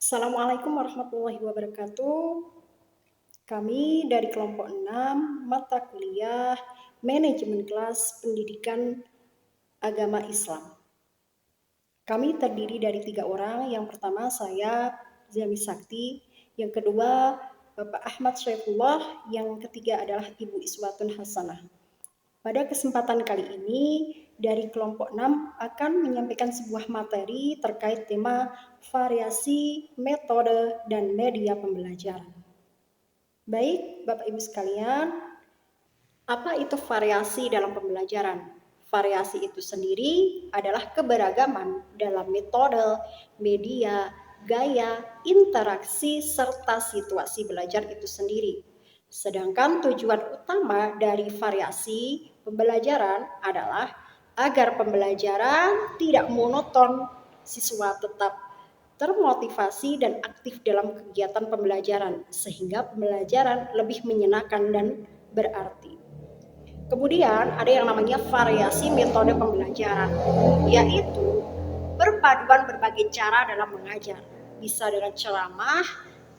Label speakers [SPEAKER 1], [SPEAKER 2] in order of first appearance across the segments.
[SPEAKER 1] Assalamualaikum warahmatullahi wabarakatuh. Kami dari kelompok 6 mata kuliah Manajemen Kelas Pendidikan Agama Islam. Kami terdiri dari 3 orang. Yang pertama saya Zami Sakti, yang kedua Bapak Ahmad Syaifullah, yang ketiga adalah Ibu Iswatun Hasanah. Pada kesempatan kali ini, dari kelompok 6 akan menyampaikan sebuah materi terkait tema variasi, metode, dan media pembelajaran. Baik, Bapak Ibu sekalian, apa itu variasi dalam pembelajaran? Variasi itu sendiri adalah keberagaman dalam metode, media, gaya, interaksi, serta situasi belajar itu sendiri. Sedangkan tujuan utama dari variasi pembelajaran adalah agar pembelajaran tidak monoton, siswa tetap termotivasi dan aktif dalam kegiatan pembelajaran, sehingga pembelajaran lebih menyenangkan dan berarti. Kemudian ada yang namanya variasi metode pembelajaran, yaitu perpaduan berbagai cara dalam mengajar. Bisa dengan ceramah,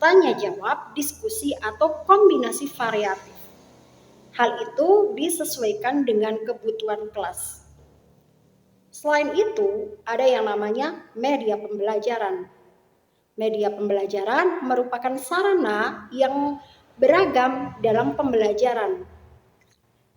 [SPEAKER 1] tanya jawab, diskusi, atau kombinasi variatif. Hal itu disesuaikan dengan kebutuhan kelas. Selain itu, ada yang namanya media pembelajaran. Media pembelajaran merupakan sarana yang beragam dalam pembelajaran.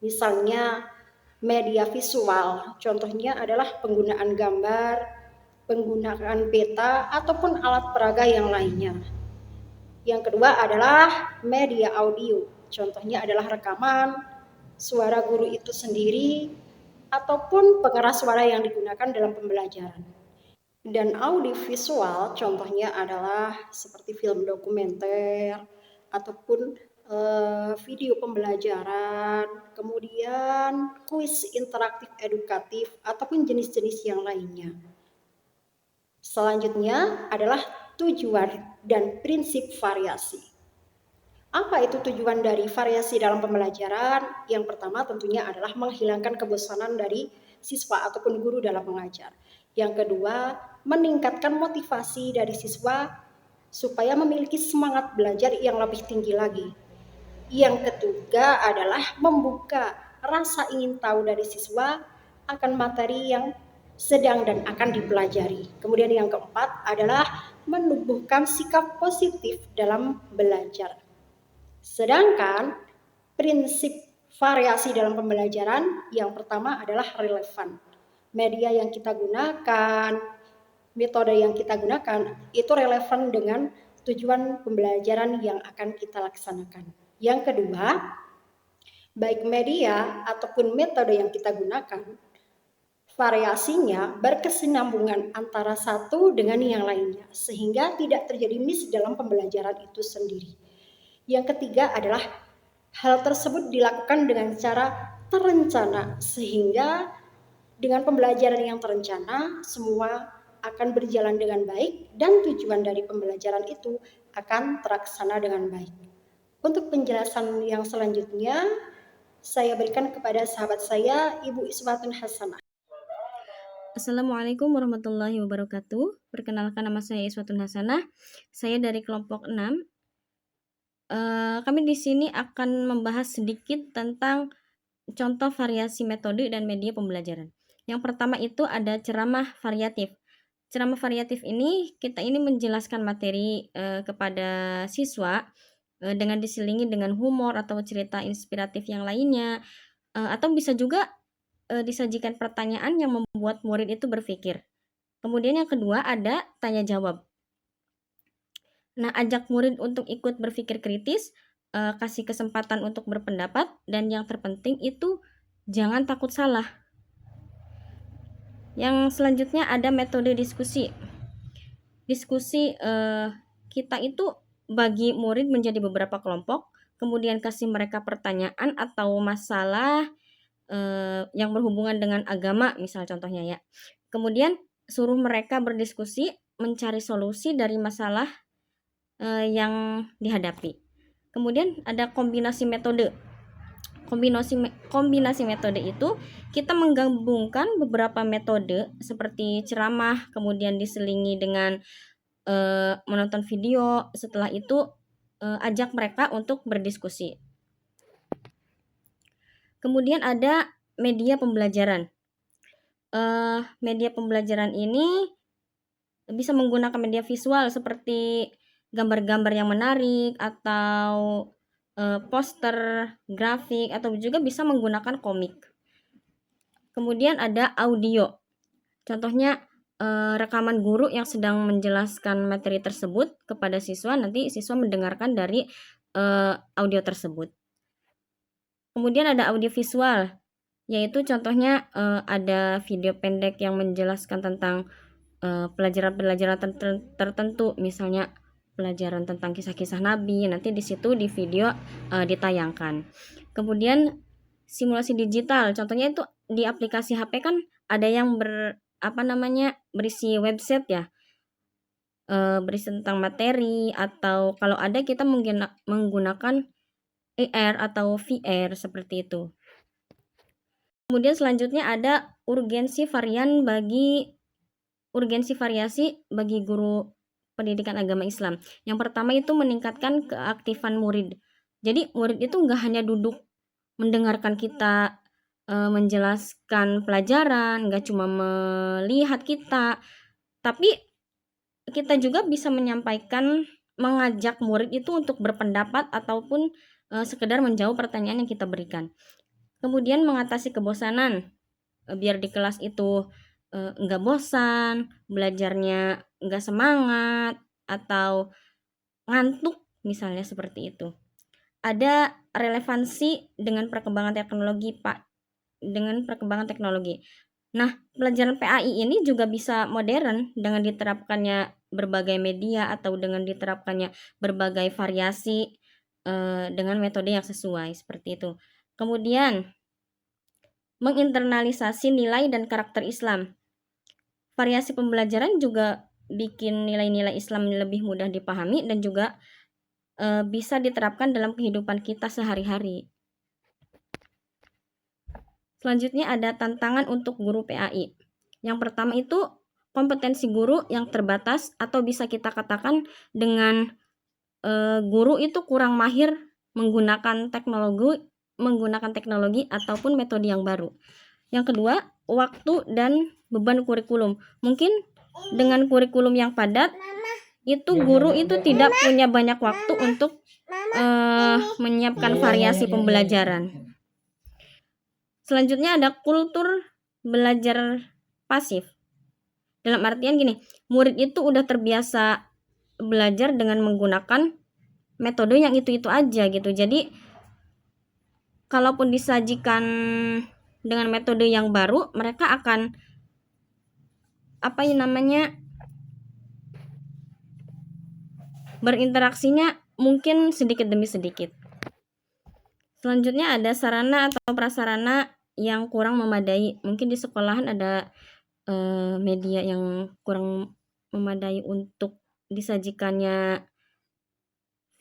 [SPEAKER 1] Misalnya media visual, contohnya adalah penggunaan gambar, penggunaan peta, ataupun alat peraga yang lainnya. Yang kedua adalah media audio, contohnya adalah rekaman, suara guru itu sendiri, ataupun pengeras suara yang digunakan dalam pembelajaran. Dan audiovisual contohnya adalah seperti film dokumenter ataupun video pembelajaran, kemudian kuis interaktif edukatif ataupun jenis-jenis yang lainnya. Selanjutnya adalah tujuan dan prinsip variasi. Apa itu tujuan dari variasi dalam pembelajaran? Yang pertama tentunya adalah menghilangkan kebosanan dari siswa ataupun guru dalam mengajar. Yang kedua, meningkatkan motivasi dari siswa supaya memiliki semangat belajar yang lebih tinggi lagi. Yang ketiga adalah membuka rasa ingin tahu dari siswa akan materi yang sedang dan akan dipelajari. Kemudian yang keempat adalah menumbuhkan sikap positif dalam belajar. Sedangkan prinsip variasi dalam pembelajaran yang pertama adalah relevan. Media yang kita gunakan, metode yang kita gunakan itu relevan dengan tujuan pembelajaran yang akan kita laksanakan. Yang kedua, baik media ataupun metode yang kita gunakan, variasinya berkesinambungan antara satu dengan yang lainnya, sehingga tidak terjadi miss dalam pembelajaran itu sendiri. Yang ketiga adalah hal tersebut dilakukan dengan cara terencana, sehingga dengan pembelajaran yang terencana semua akan berjalan dengan baik dan tujuan dari pembelajaran itu akan terlaksana dengan baik. Untuk penjelasan yang selanjutnya saya berikan kepada sahabat saya Ibu Iswatun Hasanah.
[SPEAKER 2] Assalamualaikum warahmatullahi wabarakatuh. Perkenalkan, nama saya Iswatun Hasanah. Saya dari kelompok 6. Kami di sini akan membahas sedikit tentang contoh variasi metode dan media pembelajaran. Yang pertama itu ada ceramah variatif. Ceramah variatif ini kita ini menjelaskan materi kepada siswa dengan diselingi dengan humor atau cerita inspiratif yang lainnya, atau bisa juga disajikan pertanyaan yang membuat murid itu berpikir. Kemudian yang kedua ada tanya jawab. Nah, ajak murid untuk ikut berpikir kritis, kasih kesempatan untuk berpendapat, dan yang terpenting itu jangan takut salah. Yang selanjutnya ada metode diskusi. Diskusi kita itu bagi murid menjadi beberapa kelompok, kemudian kasih mereka pertanyaan atau masalah yang berhubungan dengan agama, misal contohnya ya. Kemudian suruh mereka berdiskusi mencari solusi dari masalah yang dihadapi. Kemudian ada kombinasi metode. Kombinasi metode itu kita menggabungkan beberapa metode seperti ceramah, kemudian diselingi dengan menonton video, setelah itu ajak mereka untuk berdiskusi. Kemudian ada media pembelajaran. Media pembelajaran ini bisa menggunakan media visual seperti gambar-gambar yang menarik atau poster, grafik, atau juga bisa menggunakan komik. Kemudian ada audio. Contohnya rekaman guru yang sedang menjelaskan materi tersebut kepada siswa, nanti siswa mendengarkan dari audio tersebut. Kemudian ada audio visual, yaitu contohnya ada video pendek yang menjelaskan tentang pelajaran-pelajaran tertentu, misalnya pelajaran tentang kisah-kisah Nabi, nanti di situ di video ditayangkan. Kemudian simulasi digital, contohnya itu di aplikasi HP kan ada yang berisi website ya, berisi tentang materi, atau kalau ada kita menggunakan AR atau VR seperti itu. Kemudian selanjutnya ada urgensi variasi bagi guru pendidikan agama Islam. Yang pertama itu meningkatkan keaktifan murid. Jadi murid itu nggak hanya duduk mendengarkan kita menjelaskan pelajaran, nggak cuma melihat kita, tapi kita juga bisa mengajak murid itu untuk berpendapat ataupun sekedar menjawab pertanyaan yang kita berikan. Kemudian mengatasi kebosanan, biar di kelas itu nggak bosan, belajarnya nggak semangat, atau ngantuk misalnya seperti itu. Ada relevansi dengan perkembangan teknologi, Pak. Dengan perkembangan teknologi. Nah, pelajaran PAI ini juga bisa modern dengan diterapkannya berbagai media atau dengan diterapkannya berbagai variasi dengan metode yang sesuai seperti itu. Kemudian menginternalisasi nilai dan karakter Islam. Variasi pembelajaran juga bikin nilai-nilai Islam lebih mudah dipahami dan juga bisa diterapkan dalam kehidupan kita sehari-hari. Selanjutnya ada tantangan untuk guru PAI. Yang pertama itu kompetensi guru yang terbatas, atau bisa kita katakan dengan guru itu kurang mahir menggunakan teknologi ataupun metode yang baru. Yang kedua, waktu dan beban kurikulum. Mungkin dengan kurikulum yang padat, itu guru itu tidak punya banyak waktu untuk menyiapkan variasi pembelajaran. Selanjutnya ada kultur belajar pasif. Dalam artian gini, murid itu udah terbiasa belajar dengan menggunakan metode yang itu-itu aja gitu. Jadi kalaupun disajikan dengan metode yang baru, mereka akan berinteraksinya mungkin sedikit demi sedikit. Selanjutnya ada sarana atau prasarana yang kurang memadai. Mungkin di sekolahan ada media yang kurang memadai untuk disajikannya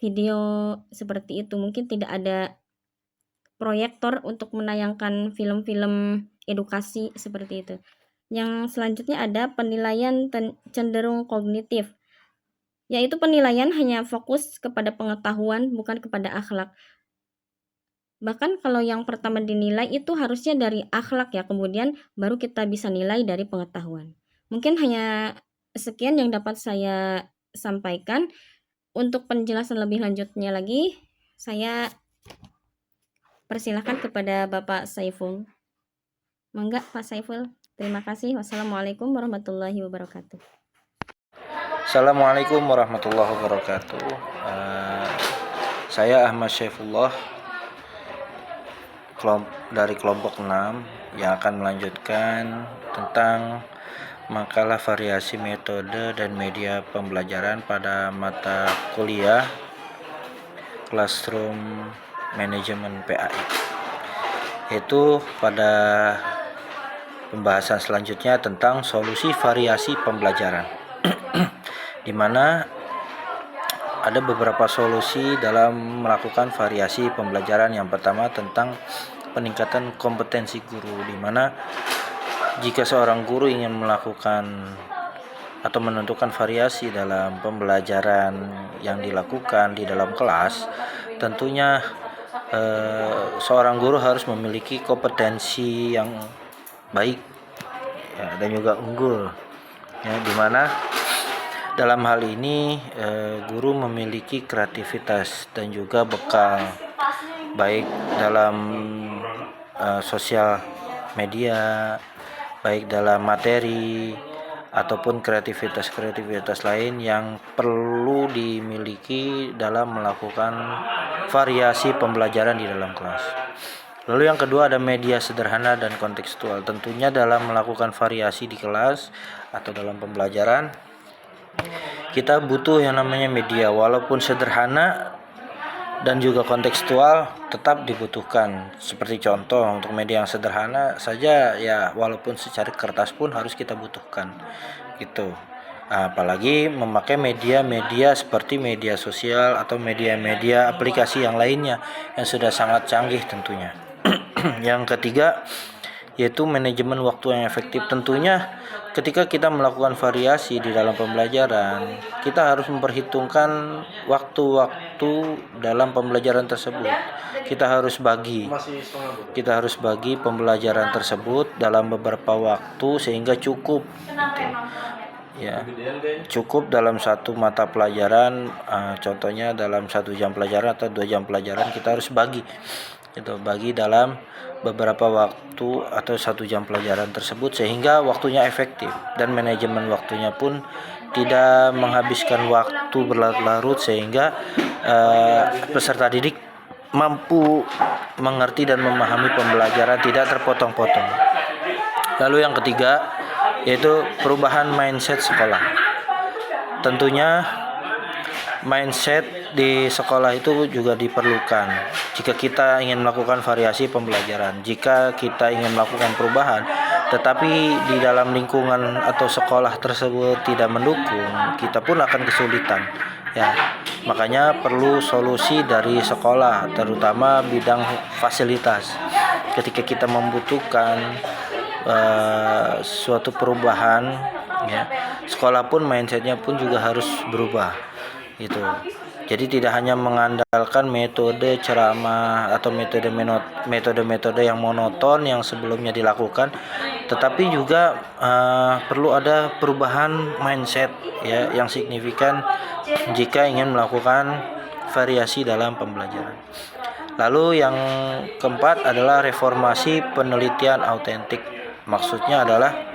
[SPEAKER 2] video seperti itu. Mungkin tidak ada proyektor untuk menayangkan film-film edukasi seperti itu. Yang selanjutnya ada penilaian cenderung kognitif, yaitu penilaian hanya fokus kepada pengetahuan, bukan kepada akhlak. Bahkan kalau yang pertama dinilai itu harusnya dari akhlak ya, kemudian baru kita bisa nilai dari pengetahuan. Mungkin hanya sekian yang dapat saya sampaikan. Untuk penjelasan lebih lanjutnya lagi, saya persilahkan kepada Bapak Saiful. Mangga Pak Saiful. Terima kasih. Wassalamualaikum warahmatullahi wabarakatuh.
[SPEAKER 3] Assalamualaikum warahmatullahi wabarakatuh. Saya Ahmad Syaifullah dari kelompok 6 yang akan melanjutkan tentang makalah variasi metode dan media pembelajaran pada mata kuliah Classroom Management PAI. Yaitu pada pembahasan selanjutnya tentang solusi variasi pembelajaran. Di mana ada beberapa solusi dalam melakukan variasi pembelajaran. Yang pertama tentang peningkatan kompetensi guru, di mana jika seorang guru ingin melakukan atau menentukan variasi dalam pembelajaran yang dilakukan di dalam kelas, tentunya seorang guru harus memiliki kompetensi yang baik ya, dan juga unggul ya, dimana dalam hal ini guru memiliki kreativitas dan juga bekal baik dalam sosial media, baik dalam materi ataupun kreativitas lain yang perlu dimiliki dalam melakukan variasi pembelajaran di dalam kelas. Lalu yang kedua ada media sederhana dan kontekstual. Tentunya dalam melakukan variasi di kelas atau dalam pembelajaran, kita butuh yang namanya media, walaupun sederhana dan juga kontekstual tetap dibutuhkan. Seperti contoh untuk media yang sederhana saja ya, walaupun secara kertas pun harus kita butuhkan gitu. Apalagi memakai media-media seperti media sosial atau media-media aplikasi yang lainnya yang sudah sangat canggih tentunya. Yang ketiga yaitu manajemen waktu yang efektif. Tentunya ketika kita melakukan variasi di dalam pembelajaran, kita harus memperhitungkan waktu-waktu dalam pembelajaran tersebut. Kita harus bagi pembelajaran tersebut dalam beberapa waktu sehingga cukup ya, cukup dalam satu mata pelajaran. Contohnya dalam 1 jam pelajaran atau 2 jam pelajaran, kita harus bagi dalam beberapa waktu atau 1 jam pelajaran tersebut sehingga waktunya efektif, dan manajemen waktunya pun tidak menghabiskan waktu berlarut-larut sehingga peserta didik mampu mengerti dan memahami pembelajaran tidak terpotong-potong. Lalu yang ketiga yaitu perubahan mindset sekolah. Tentunya mindset di sekolah itu juga diperlukan jika kita ingin melakukan variasi pembelajaran. Jika kita ingin melakukan perubahan tetapi di dalam lingkungan atau sekolah tersebut tidak mendukung, kita pun akan kesulitan ya. Makanya perlu solusi dari sekolah, terutama bidang fasilitas. Ketika kita membutuhkan suatu perubahan ya, sekolah pun mindsetnya pun juga harus berubah gitu. Jadi tidak hanya mengandalkan metode ceramah atau metode-metode yang monoton yang sebelumnya dilakukan, tetapi juga perlu ada perubahan mindset ya yang signifikan jika ingin melakukan variasi dalam pembelajaran. Lalu yang keempat adalah reformasi penelitian autentik. Maksudnya adalah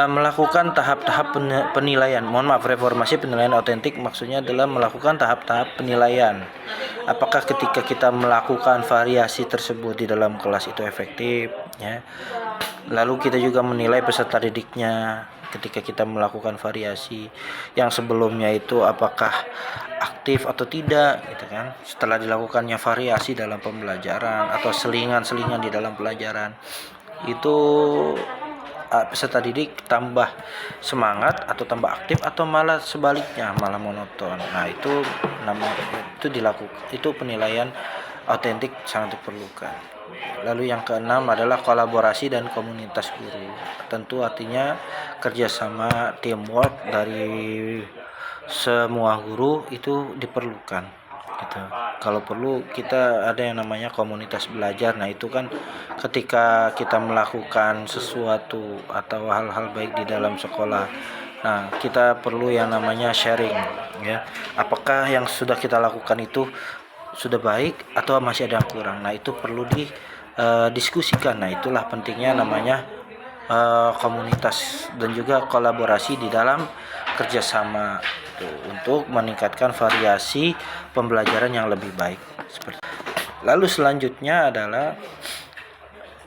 [SPEAKER 3] melakukan tahap-tahap penilaian. Reformasi penilaian autentik maksudnya adalah melakukan tahap-tahap penilaian. Apakah ketika kita melakukan variasi tersebut di dalam kelas itu efektif ya. Lalu kita juga menilai peserta didiknya ketika kita melakukan variasi yang sebelumnya itu apakah aktif atau tidak gitu kan. Setelah dilakukannya variasi dalam pembelajaran atau selingan-selingan di dalam pelajaran, itu peserta didik tambah semangat atau tambah aktif atau malah sebaliknya malah monoton. Nah, itu penilaian autentik sangat diperlukan. Lalu yang keenam adalah kolaborasi dan komunitas guru. Tentu artinya kerjasama teamwork dari semua guru itu diperlukan gitu. Kalau perlu kita ada yang namanya komunitas belajar. Nah, itu kan ketika kita melakukan sesuatu atau hal-hal baik di dalam sekolah, nah kita perlu yang namanya sharing ya. Apakah yang sudah kita lakukan itu sudah baik atau masih ada yang kurang. Nah, itu perlu didiskusikan. Nah, itulah pentingnya namanya komunitas dan juga kolaborasi di dalam kerjasama untuk meningkatkan variasi pembelajaran yang lebih baik. Lalu selanjutnya adalah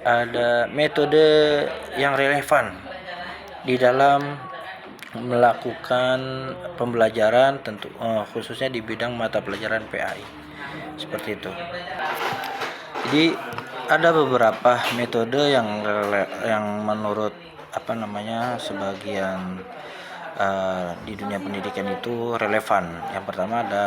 [SPEAKER 3] ada metode yang relevan di dalam melakukan pembelajaran, tentu khususnya di bidang mata pelajaran PAI seperti itu. Jadi ada beberapa metode yang menurut sebagian di dunia pendidikan itu relevan. Yang pertama ada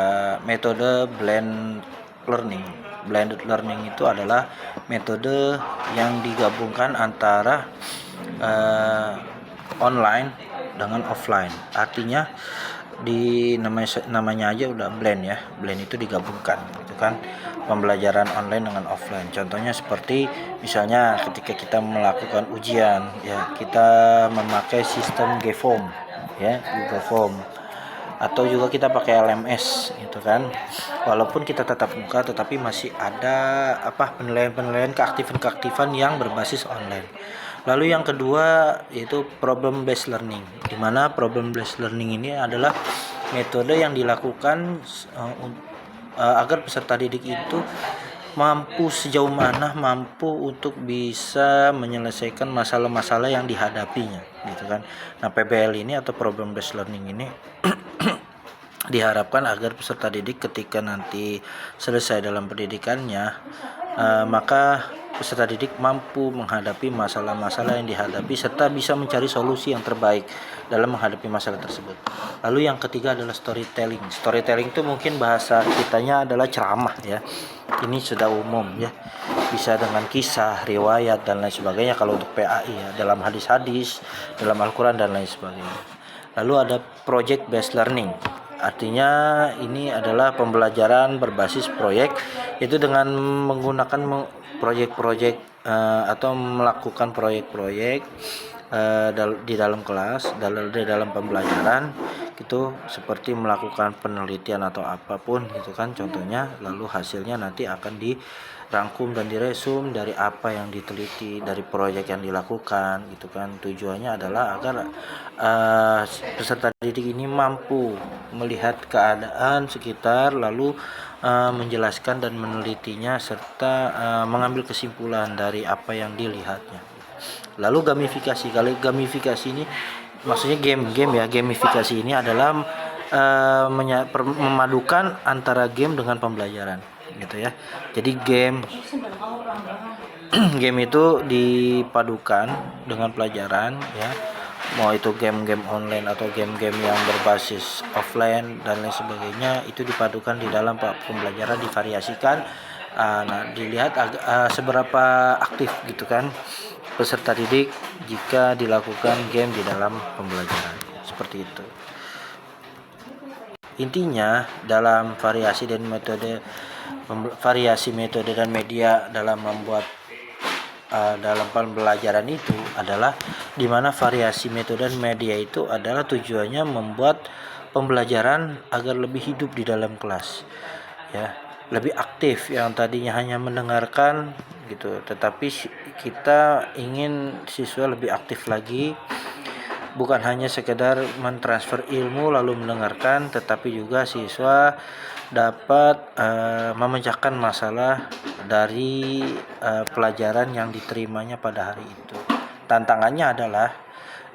[SPEAKER 3] metode blended learning. Blended learning itu adalah metode yang digabungkan antara online dengan offline. Artinya di namanya aja udah blend ya. Blend itu digabungkan gitu kan. Pembelajaran online dengan offline. Contohnya seperti misalnya ketika kita melakukan ujian ya, kita memakai sistem GFOM ya, Google Form, atau juga kita pakai LMS gitu kan. Walaupun kita tetap muka, tetapi masih ada penilaian-penilaian keaktifan yang berbasis online. Lalu yang kedua yaitu problem based learning, di mana problem based learning ini adalah metode yang dilakukan agar peserta didik itu sejauh mana mampu untuk bisa menyelesaikan masalah-masalah yang dihadapinya gitu kan. Nah, PBL ini atau problem based learning ini diharapkan agar peserta didik ketika nanti selesai dalam pendidikannya, maka peserta didik mampu menghadapi masalah-masalah yang dihadapi serta bisa mencari solusi yang terbaik dalam menghadapi masalah tersebut. Lalu yang ketiga adalah storytelling. Storytelling itu mungkin bahasa kitanya adalah ceramah ya. Ini sudah umum ya. Bisa dengan kisah, riwayat dan lain sebagainya kalau untuk PAI ya, dalam hadis-hadis, dalam Al-Qur'an dan lain sebagainya. Lalu ada project based learning. Artinya ini adalah pembelajaran berbasis proyek, yaitu dengan menggunakan proyek-proyek atau melakukan proyek-proyek di dalam kelas, di dalam pembelajaran gitu, seperti melakukan penelitian atau apapun gitu kan contohnya. Lalu hasilnya nanti akan dirangkum dan diresum dari apa yang diteliti, dari proyek yang dilakukan gitu kan. Tujuannya adalah agar peserta didik ini mampu melihat keadaan sekitar, lalu menjelaskan dan menelitinya serta mengambil kesimpulan dari apa yang dilihatnya. Lalu gamifikasi. Kalau gamifikasi ini maksudnya game ya. Gamifikasi ini adalah memadukan antara game dengan pembelajaran gitu ya. Jadi game itu dipadukan dengan pelajaran ya. Mau itu game-game online atau game-game yang berbasis offline dan lain sebagainya, itu dipadukan di dalam pembelajaran, divariasikan. Nah, dilihat seberapa aktif gitu kan peserta didik jika dilakukan game di dalam pembelajaran, seperti itu. Intinya dalam variasi metode dan media dalam membuat dalam pembelajaran itu adalah di mana variasi metode dan media itu adalah tujuannya membuat pembelajaran agar lebih hidup di dalam kelas ya, lebih aktif. Yang tadinya hanya mendengarkan gitu, tetapi kita ingin siswa lebih aktif lagi, bukan hanya sekedar mentransfer ilmu lalu mendengarkan, tetapi juga siswa dapat memecahkan masalah dari pelajaran yang diterimanya pada hari itu. Tantangannya adalah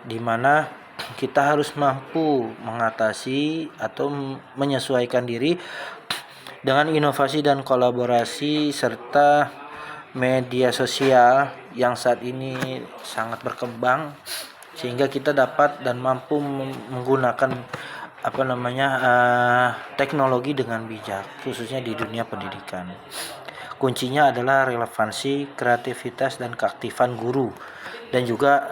[SPEAKER 3] di mana kita harus mampu mengatasi atau menyesuaikan diri dengan inovasi dan kolaborasi serta media sosial yang saat ini sangat berkembang, sehingga kita dapat dan mampu menggunakan teknologi dengan bijak, khususnya di dunia pendidikan. Kuncinya adalah relevansi, kreativitas dan keaktifan guru, dan juga